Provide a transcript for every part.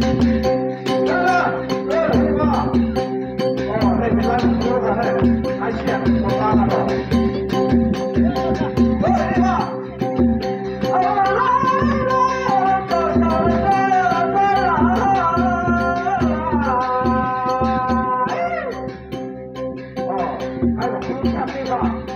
Hãy subscribe cho kênh Ghiền Mì Gõ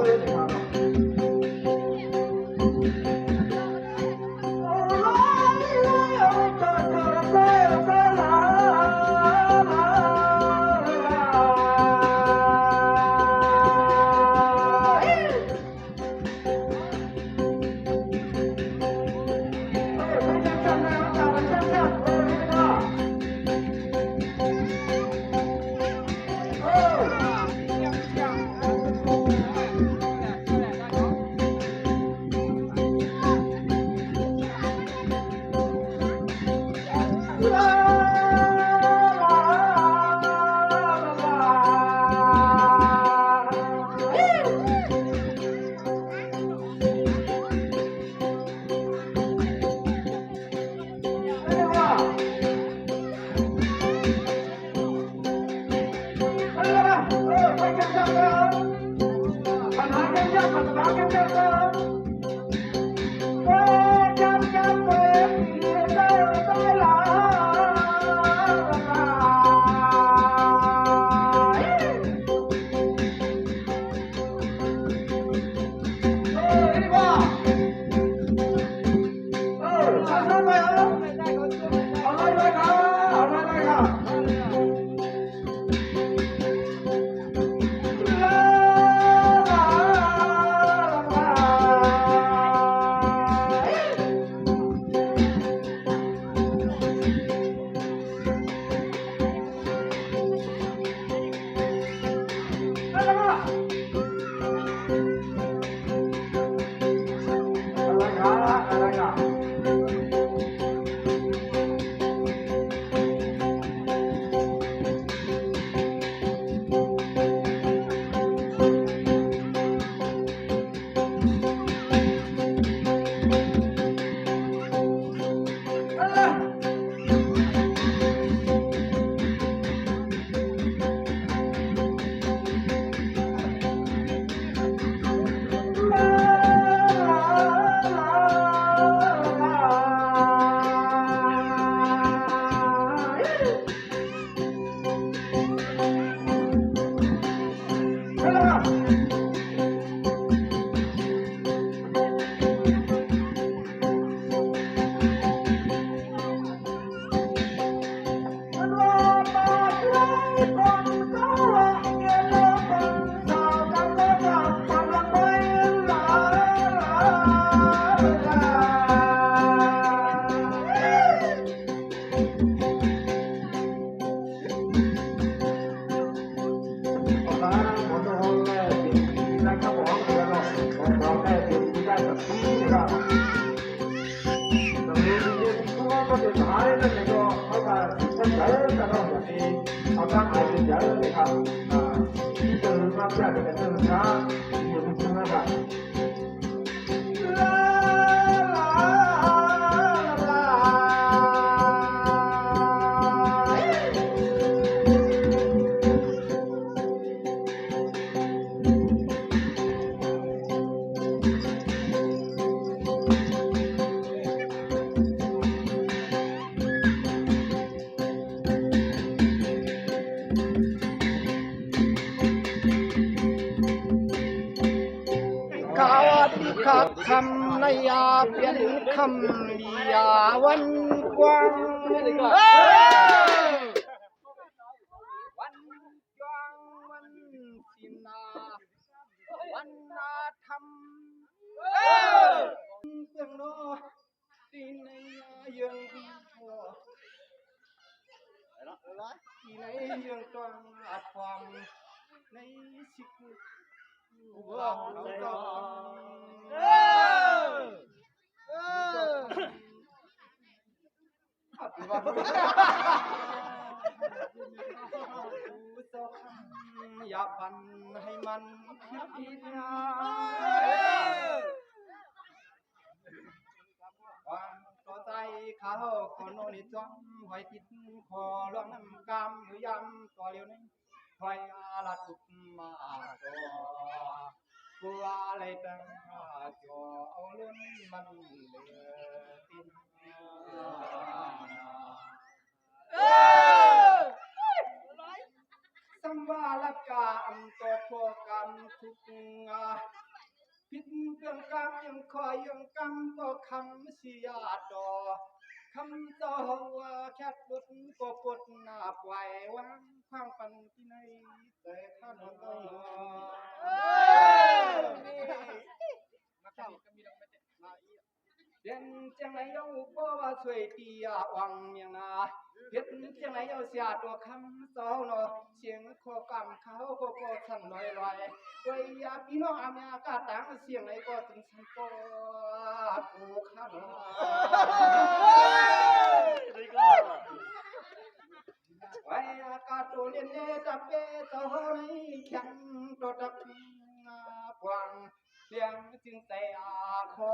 để không bỏ lỡ 就打的那个，好像我家人在那屋里，好像还是家人那个啊，你就是他家这个正常，也不是那个。ครับคำนายาเป็นคำลียาวันกว้างวันกว้างวันสินาวันนาธรรมเพียงโนตีในยังพอที่ในยังต้องอัดความในสิกุ ว่าเราอย่าปั่นให้มันคิดงานความต่อใจเขาคนโนนิจ้องหอยติดคอล่วงน้ำกำหรือยำต่อเร็วนี้หอยอาลัดตุกมาตัวกูอะไรตั้งจอเอาเล่นมันเหลือตินสัมวาลกาอันตกพอกันทุกงาพิษเรื่องกรรมยังคอยยังกรรมก็คำเสียดอคำต่อว่าแค่ปวดก็ปวดหน้าปล่อยวางข้างปันที่ไหนแต่ข้าน้องต้องเดินจังไรเอาบ่ว่าสวยปีวังเมียงนาเฮ็ดจังไรเอาเสียตัวคำสอนเสียงขอกำเขาก็พอสั่นลอยด้วยยาพี่น้องอาเมียกาต่างเสียงไหนก็ถึงสันก็กูข้าน้องไว้อากาศตัวเล่นเนตเปตโหนี่แข็งตัวตะพิงปวงเลี้ยงจึงแต่ขอ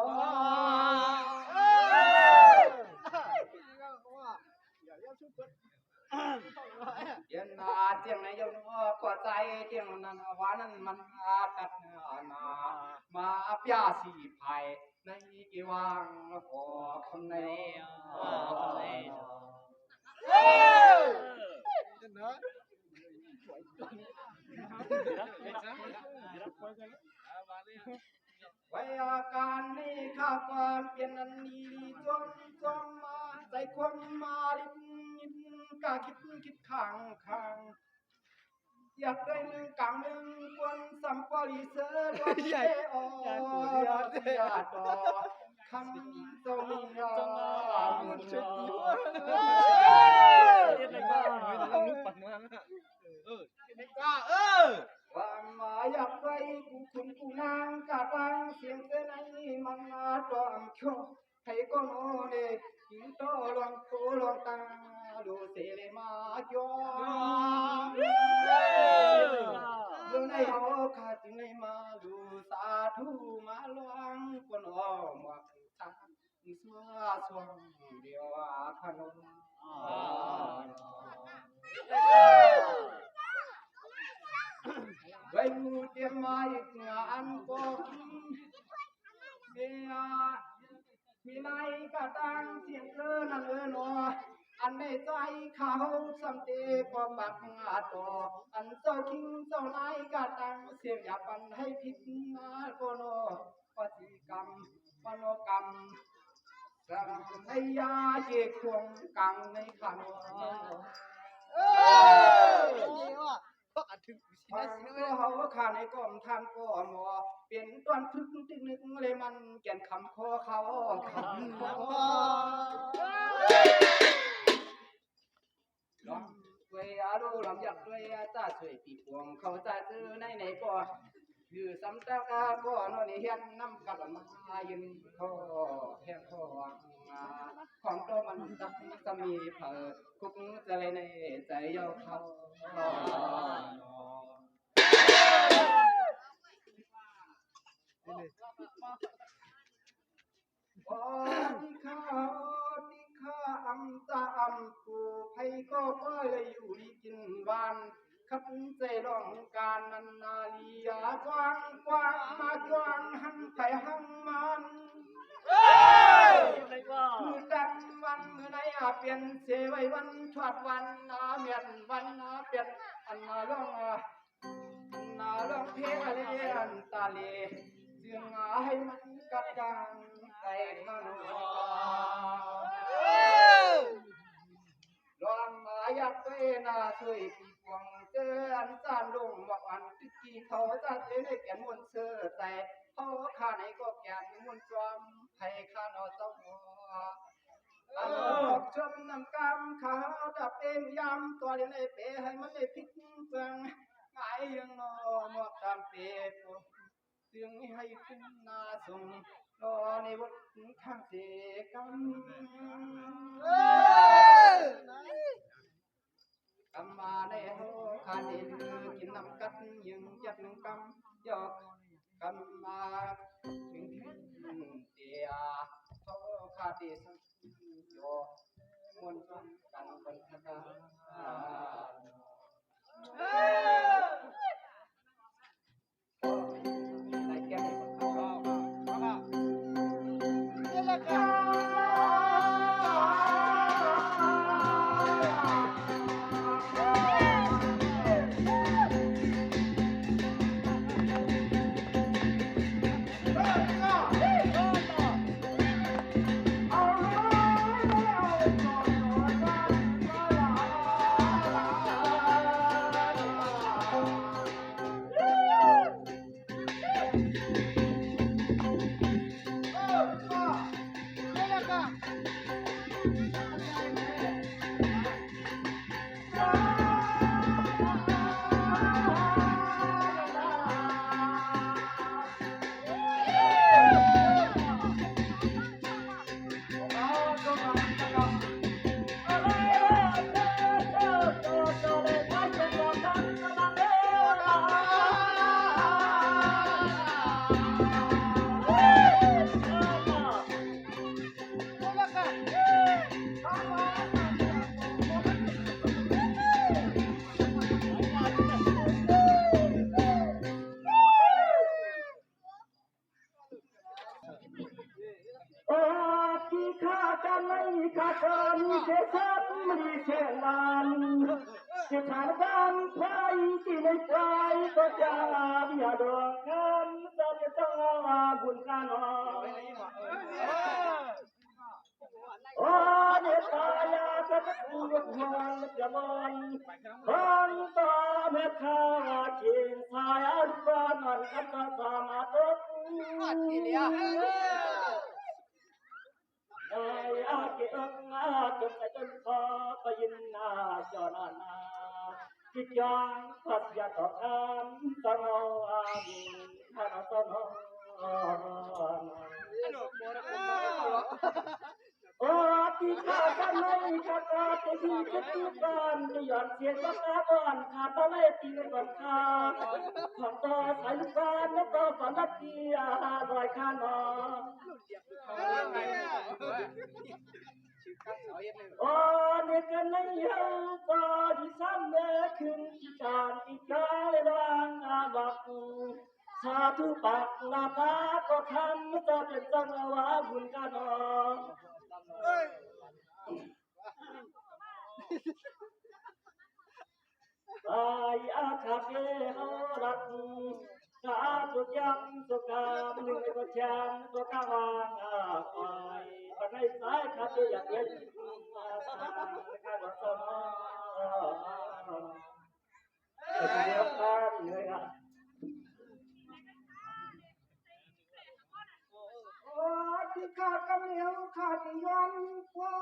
เตียนนาเตียงไหนยนกว่าใจเตียงนั้นว่านั้นมันตัดนามาพยาสีไผ่ในกี่วังขอคนในไว้อาการนี้ข้าความเปลี่ยนนันนี้จงมาใจคนมาลิ้นกาคิดข้างอยากได้มือกลางมือคนสัมปรีเสร์ดใหญ่ออยาต่อคำตรงยามุชติวะความหมายอยากได้กูคุณกูนางกาตังเสียงเส้นไหนมันมาตอมโชให้ก็โนเดกินโตลวงตาดูเสเลมาจอดูในหอขาจึงในมาดูสาธุมาลวงคนอ้อมว่าทางสวงเดียวขนมไว้มูเตรียมมาอีกงานก็เมียมีนายกะตังเสียงนั่นนออันในใจเขาสัมเตก็ปักงาต่ออันเจ้าคิงเจ้านายกะตังเสียงอย่าปันให้ผิดนาก็นอปฏิกรรมปนกรรมให้ยาเจควงกังในขันเขาขาในก้อมทานก้อมอเป็นตอนพึกตึกนึกเลยมันแก่นคำคอเขาคำคอลองเวียดูลำยักด้วยจ้าช่วยปีพวงเขาจะซื้อในก่อคือสำตากาก่อนนี่เฮียนน้ำกับมายืนคอแห้งคอของตัวม วันตักสมีเผอคุกจะเลยในใจเย้าเขาโอ้ที่ข้าอัมตาอัมปูไผก็ค่อยเลยอยู่ดีกินหวานขัดใจร้องการนันนาลียากว้างมากว้างหันไผหังมันมือดังวันมือไหนเปลี่ยนเสไว้วันชวดวันเมียนวันเปลี่ยนอันร้องเพลงอะไรอันตาเลจึงให้มันกัดกันใจมันลองมาอยากไปนาช่วยปีกวงเจออันจานลงบอกอันติกี้เขาจะเจอในแก่นมวนเสื้อแต่เขาข้าไหนก็แก่นมวนจอมให้ข้านอเจ้าหัวอันบอกชมน้ำกำขาดับเองยำตัวเลี้ยงในเปให้มันได้พิษเปลืองไงยังนอหมอกตามเปปุ๊เสียงให้ขึ้นนาส่งรอในบทข้างเสกันกำมาในห้องขาดเลือกินน้ำกัดยังจับหนึ่งกำยอกกำมาถึงเตียเขาขาดสังโยมวนกันบนทางสถานการณ์ไฟที่ในใจก็จะอย่าดวงนั้นจะต้องมาบุญกันโอ้เนตายาจะพูดมันจะมันฟังตาเมฆข้าจินสายอันฟ้ามันกันตาสามาตุอาเกอังอาจนไปจนพอไปยินนาจอนานาจิตยังพัดยาต่อกันต้องเอาอาบุญท่านต้องโอ้ที่ข้ากันไม่ข้าก็จะดีจะดีกันจะหย่อนเสียงก็ข้าบ้านข้าต้องไม่ตีก่อนข้าข้าต่อสายฟ้าแล้วก็ฝันดีลอยข้านอโอ้เด็กกันไม่ยังก็ที่ซ้ำเมื่อคืนที่จานที่กาเลยบางอาบักสาธุปักลาภาก็ทำจะเป็นจังหวะบุญกันไปอาคาเฟ่เฮารักสาธุยังสุขามหนึ่งในประชันตัวข้าวางไปปัจจัยสายคาเฟ่อยากเห็นข้าวสมเดียวกันเลยอ่ะโอ้ที่ข้ากำเนียวข้าที่ย้อนกว่า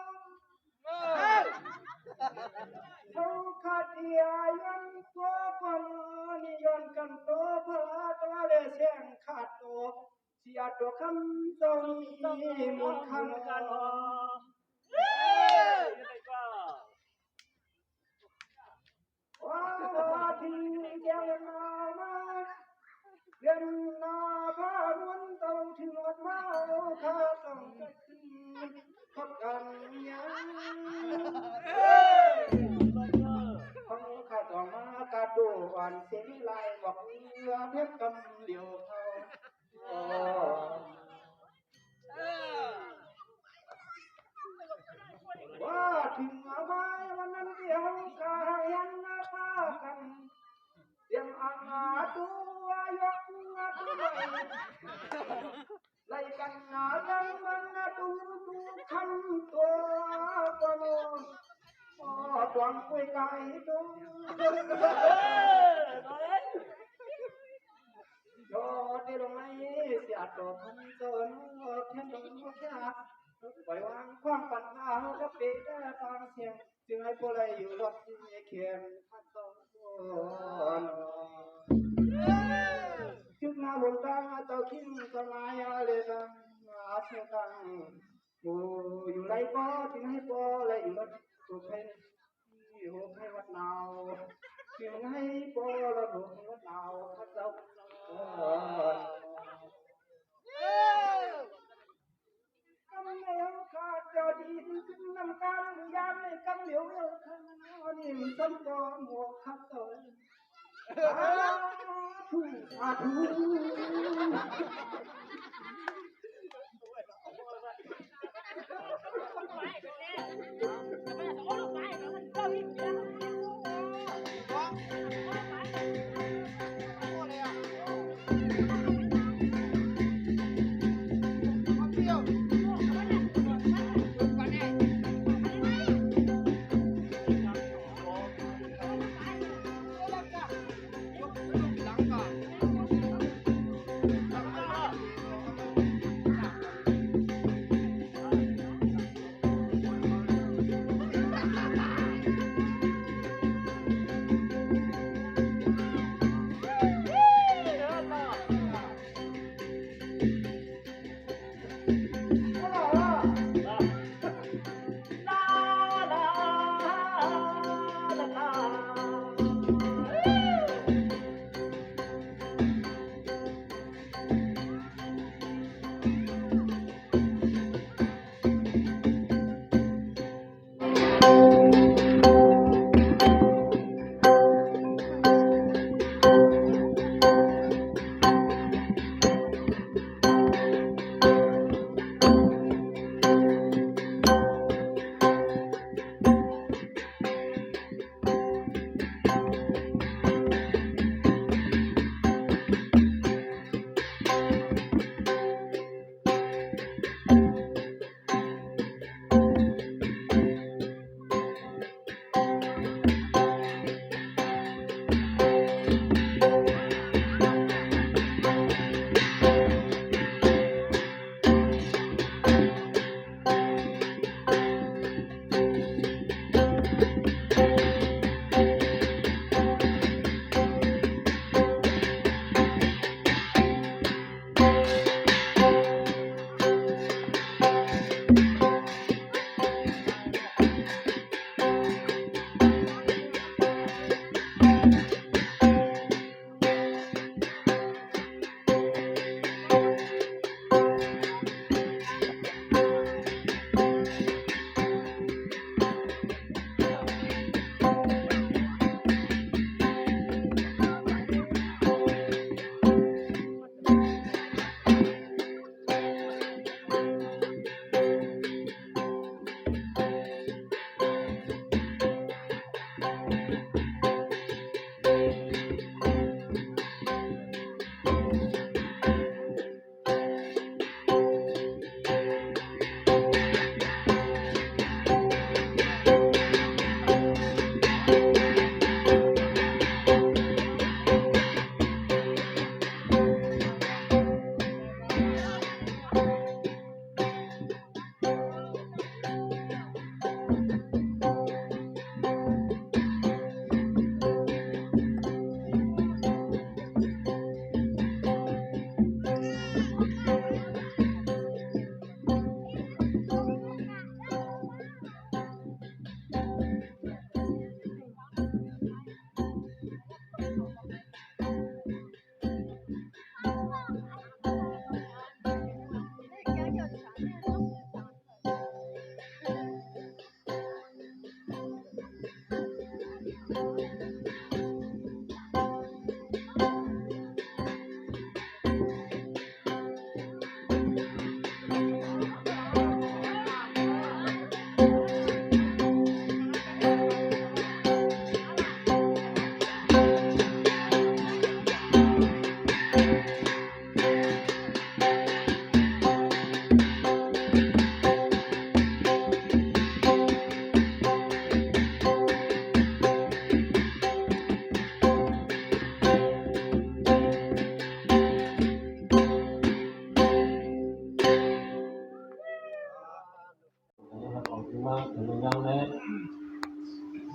เขาขาดที่ย้อนกว่าคนนิยมกันโตพระตัวเลเสียงขาดโตเสียตัวคำตรงนี้มุนคำกัน นามาเรียนนาพานวลต้องถึงวัดมาข้าต้องจะขึ้นพักกันยังฟังข้าต้องมากระดูหวานเสียงลายบอกเรือเพชรกำเหลียวเขาว่าถึงเอาไว้วันนั้นเดียวกายันนาพากันเตรียมอาหารตัวยกงาตัวใหญ่ไล่กันหนาดังมันดูคำตัวกโนตวงคุยไก่ตัวโยดีลงไม่เสียตัวพันเกินเทียนโดนหัวแค่ปล่อยวางความปัญหาแล้วปิดตามเสียงจึงให้พวกเราอยู่รอดเขียนพันต้นจึงนาบุญตาเจ้าขิ้งสมัยอะไรตังอาเชียตังอยู่ไรก็จึงให้พวกเราอยู่รอดสุขอยู่ให้วัดนาวจึงให้พวกเราอยู่ให้วัดนาวพระเจ้าคำเหลวขาดจอดีขึ้นน้ำกันยามในคำเหลวข้างนี่สมบูรณ์หัวขัดตัวอาทู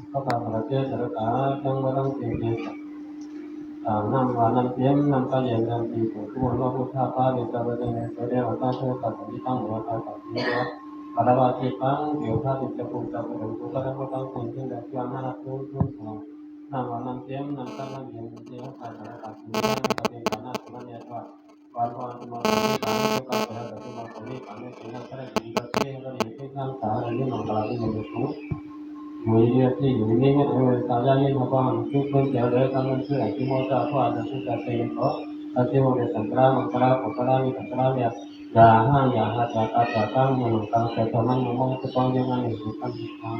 เขาพาประเทศสารกาจังหวัดต้องเก่งนำว่านั้นเตรียมนำการเรียนการตีผู้ทุกคนว่าผู้ท่าฟ้าเรียนการเรียนเรียนว่าตั้งเพื่อการที่ตั้งหัวใจกับที่ว่าปารวาที่ตั้งเกี่ยวข้าติดจะปลูกจะปลูกก็ได้ก็ต้องคนที่ได้ความน่ารักทุกของนำว่านั้นเตรียมนำการเรียนเรียนการสารกาที่ตั้งประเด็นการน่าสนใจว่าวันวันมาที่การที่การเรียนที่มาคนนี้การเรียนที่นั่งแสดงดีก็เชื่อก็ดีที่นั่งสารเรียนของเราที่มีอยู่อยู่เดียวที่อยู่นี่เนี่ยตาอย่างนี้เขาบอกทุกคนเจอเลยทำมันคือที่มอจ้าเขาอาจจะทุกข์ใจเพราะที่มอเรื่องสังฆรามังคลาปุตระมีสังฆราเนี่ยอย่าห้างอย่าหัดอย่ากัดอย่าตั้งมันตั้งแต่ตอนนั้นมันมองจะต้องยังไงอยู่กันอีกครั้ง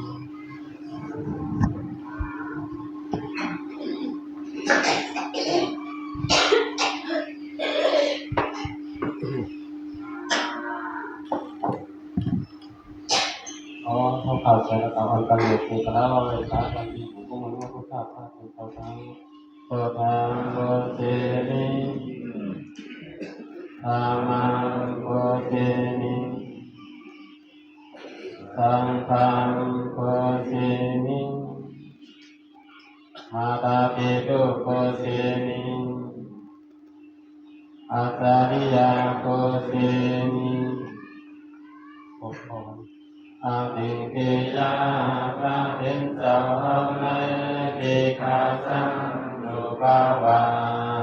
เขาข่าวใจแล้วการการเรียนคือคณะเราเลยการการที่ผมก็มันว่าผู้ทราบว่าเป็นเขาทั้งเปิดทางโบเจนิธรรมังโบเจนิสังฆังโบเจนิมาตาปิตุโบเจนิอาจาริยาโบเจนิปกครองอาภิปิยาพระเห็นเจ้าในที่ขาสังดุปาวา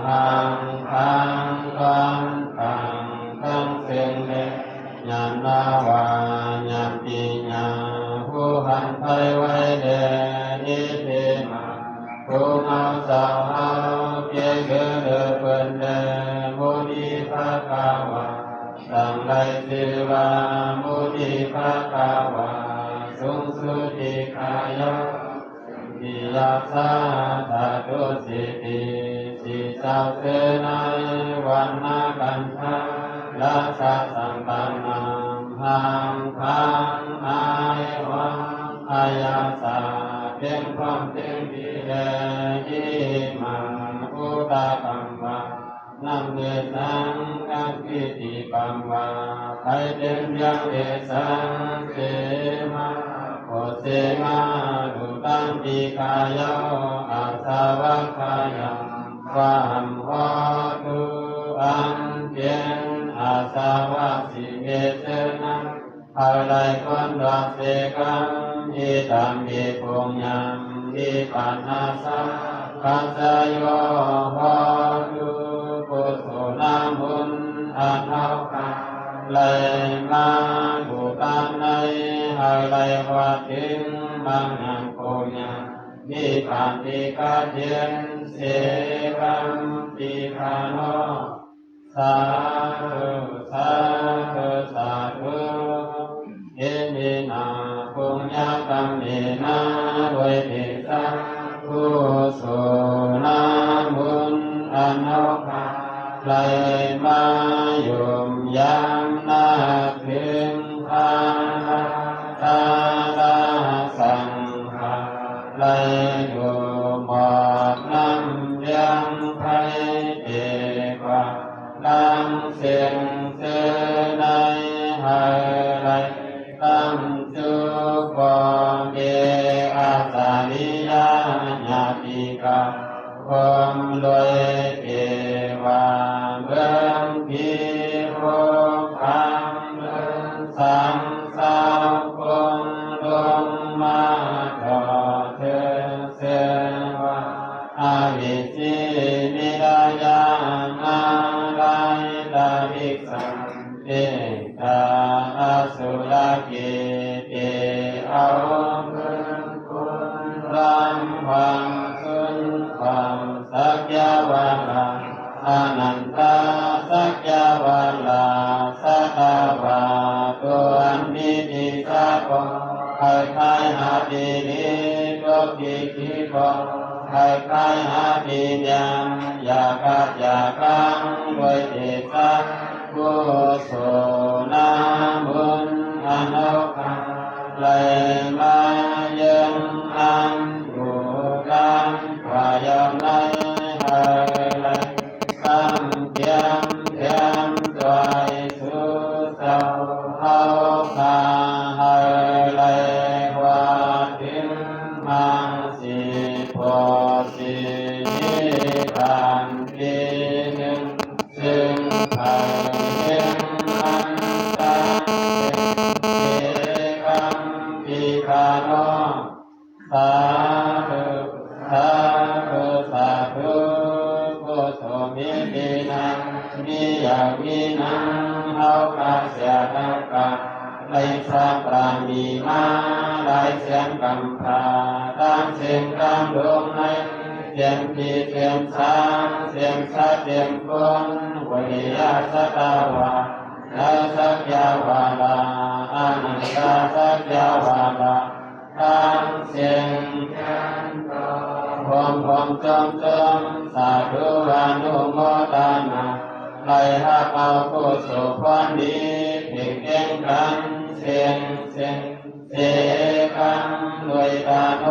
หังพังกันตังทั้งเสียงเล็กญาณวาญาปิญาผู้หันไปไว้เดนิเทมาผู้เอาสาวเอาเพียงเกิดเปิดเดมุนีภะคะวาสังไลสิวามุนีภะคะวาสุสุติกายะทิยาสาธาตุสิติสิสาวเสนัยวันนากันทาลาสะสัมปันนังหังคังอายวังอายาสาเป็นความเต็มที่แดยิมังอุตตะกัมวะนัมเดสังกังกิติปัมวะไทเตมยังเดสังเสมาโอเสมาดุตันติกายะอาสาวะกายังความหอตุอันเพียงอาสาวะสิเกเสนังอะไรคนรักเสกังอิตัมมิปุญญังอิปันนาสะปัสสโยหอตุปุโสนามุนอันเอาคาเลยมาบุตันในอะไรว่าถึงมังนังปุญญานิพพานติกาเทียนเสกัมปิคาโนสาธุสาธุสาธุเอมินาปุญญกรรมเมนะโดยเทสะกุศลบุญอันเอาคาเลยมายุมยามนาถึงทางตาลาสังฆาเลยอยู่หมดน้ำเลี้ยงไทยเอกว่าดังเสียงเสือในหายไรตั้งจุกบ่เกอาสาลิยาญาติกาคมโดยเกวาเบื้องพีโรคังเบื้องสังสาวคงลงมาต่อเธอเสวะอาวิจินิรายานาลายตาวิสังเตตาอสุรกิเตเอาเบื้องคุณรำ ความสุนความสักยาวาลาอนันตาสักยาวาลาสัตวาตัวนิติสัพพะใครใครหาดีนี้ทุกทีที่พอใครใครหาดียังอยากอยากกังด้วยเดชะกุศลบุญอนุภาพเลยมายังอันบุกันวายในหายคำเทียมเทียมด้วยสุเจ้าเอาคาหายว่าถึงมังสีโพสีนิการปีหนึ่งซึ่งภายเห็นอันตาปีคาโนสาธุสาธุสาธุกุศลมิตินังมิยาวินังเฮาคาเสียทักกะไลสะปรามีมาไลเสียงกำพาตามเสียงกำดวงในเสียงปีเสียงสามเสียงสัตเสียงคนวิยาสตาวานาสักยาวาลาอนันตาสักยาวาลาตามเสียงกันต่อพร้อมจมสาธุอนุโมทนาไล่หักเอากุศลความดีเพ่งเพ่งกันเสียงกันด้วยตาโน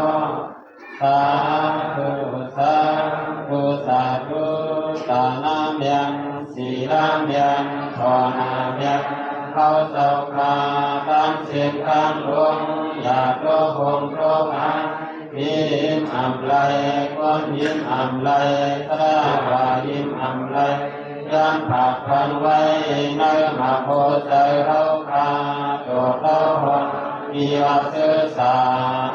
สาธุสาธุสาธุตานามยังสีรามยังพอนามยังเขาเจ้าขาตามเสียงคำลงอยากโลภงโลภะยิ้มอำไลคนยิ้มอำไลตราว่ายิ้มอำไลยันผักพันไว้ในมาโพใจเราคาโตเราหอนมีอาเสสา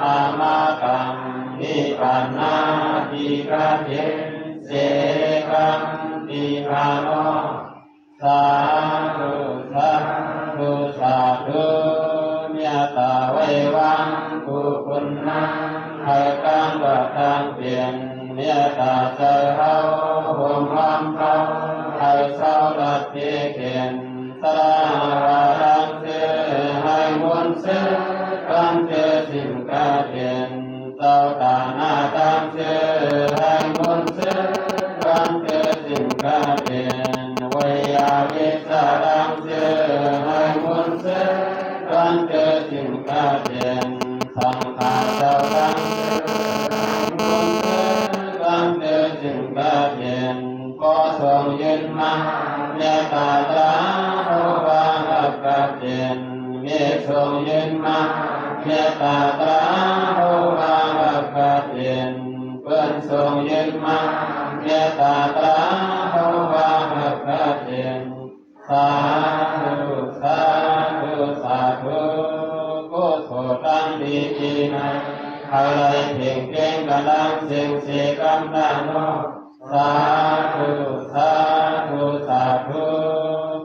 อามากังนิปันนาทิกาเทเสกังทิคาโนสาธุสาธุสาธุเมตตาไว้วางผู้คุณนังให้การบัดทางเปลี่ยนเมตตาใจเฮาห่มห้อมเขาให้เศร้าลัดเพียเขียนสลาวารังเสให้มนต์เสกันเจสิ่งกาเทียนเจ้าตาหน้าตามเสให้มนต์เสกันเจสิ่งกาเทียนวิยาวิสารังเสให้มนต์เสกันเจสิ่งกาเทียนสังฆาเจ้าตั้งมนต์เสกันเจสิ่งกาเทียนก็ทรงยืนมาเมตตาตาโอวาหักกะเทียนเมตทรงยืนมาเมตตาตาโอวาหักกะเทียนเพิ่นทรงยืนมาเมตตาตาโอวาหักกะเทียนสาธุสาธุสาธุกุศลตั้งดีที่ในอะไรเพ่งเพ่งกำลังเสียงเสียกำลังโนสาธุสาธุสาธุ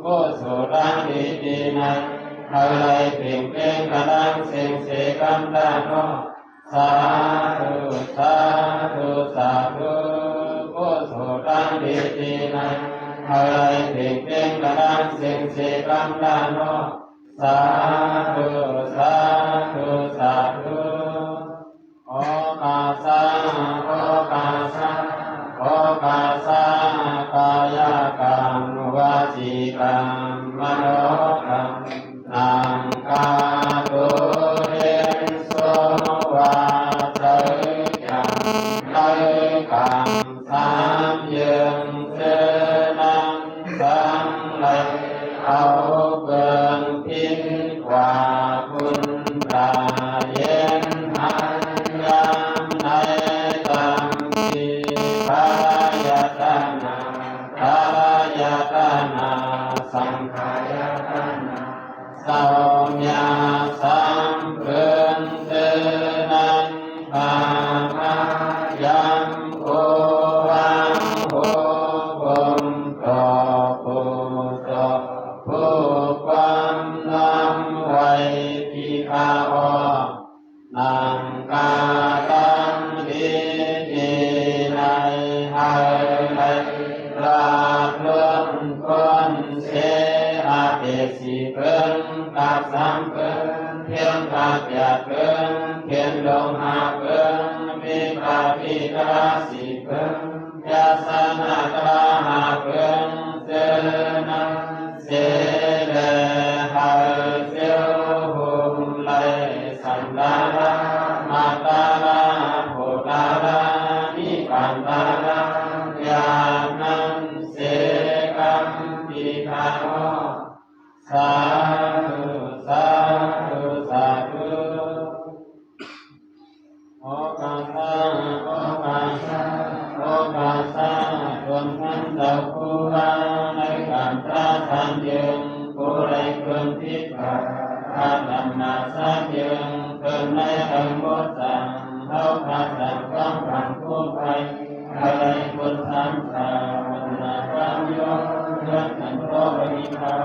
กุศลตั้งดีที่ในอะไรเพ่งเพ่งกำลังเสียงเสียกำลังโนสาธุสาธุสาธุกุศลตั้งดีที่ในอะไรเพ่งเพ่งกำลังเสียงเสียกำลังโนสาธุสาธุสาธุโอกาสะโอกาสะโอกาสะกายกรรมวจีกรรมมโนกรรมนังกาตุเรโสวาสยังไลกรรมสามยังเจนังสังไลเอาเกินพินกว่าคุณตาเย็นหันยามในตังสีพายตนาพายตนาสังขายตนาสาวญาสัมเพิ่นเตนันภามายัมโอวังโอบุญต่อผู้ต่อผู้ความนำไว้ที่ข้าอนังกาตังดี กาเปียเกินเขียนลงหาเกินมีปาปิกาสีเกินยาสนาตาหาเกินเจนังเสเลหาเสียวหุมไลสันดาลามาตาลาโพตาลานิปันตาลายานังเสกัมปิกาโนสาธุสาธุสาธุโอกาสาโอกาสาโอกาสาจงทั้งเจ้าผู้ว่าในการพระสันยึงผู้ใดเกินทิพย์ข้าธรรมะสันยึงเกินในอังโมสังเขาข้าสังก้องผ่านผู้ไปอะไรคนสามสาวันนาความยกเลื่อนกันโตไปเขา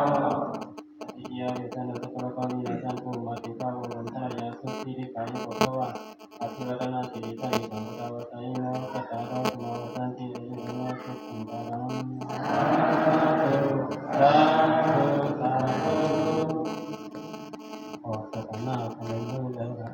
Iya yasana takalakami nasanku matika wantaya suti dikaya bahwa aturan cerita di samudawataya katara mawasanti ayuna sukumparam satu oh katana kalau dah